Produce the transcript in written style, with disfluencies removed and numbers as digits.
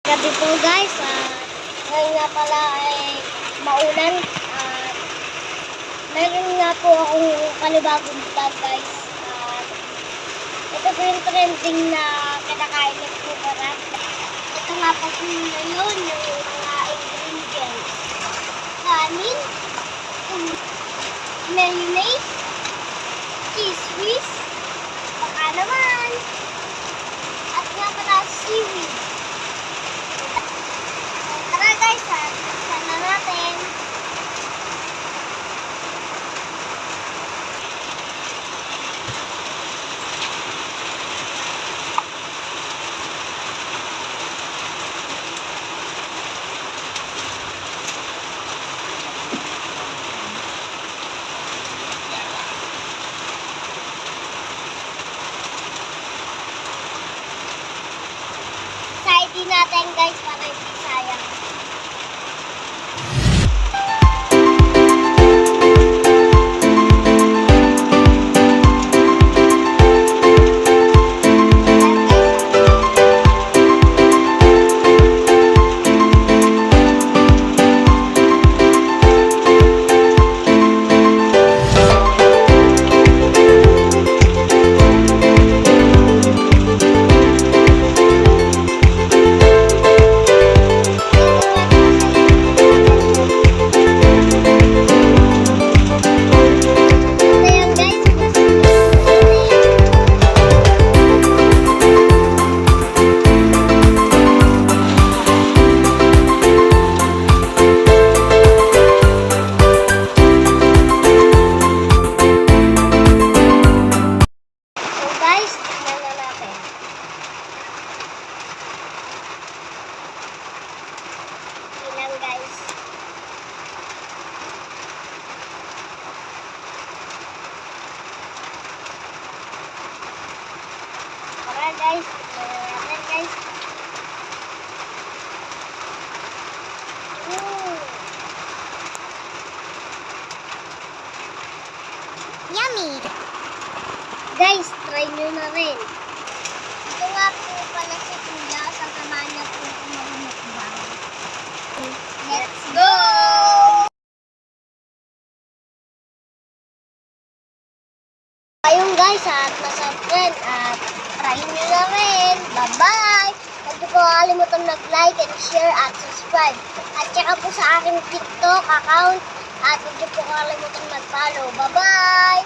Gabi po guys, ngayon nga pala ay maulan at meron nga po akong panibagong vlog guys. Ito po yung trending na kinakain ng kubarat. Ito nga po ngayon yung mga ingredients. Kanin, mayonnaise, cheese whiz, baka naman, at nga pala seaweed. Tara guys, buksan na natin. Side natin guys para hindi sayang. Guys, natin guys. Yummy! Guys, try nyo na rin. Ito nga po pala si Kuya. Sasama niya po kumamukbang. Let's go! Ayun guys, at nasa-friend at try nyo na rin. Bye-bye! Huwag niyo po kalimutan mag-like and share at subscribe. At saka po sa aking TikTok account. At huwag niyo po kalimutan mag-follow. Bye-bye!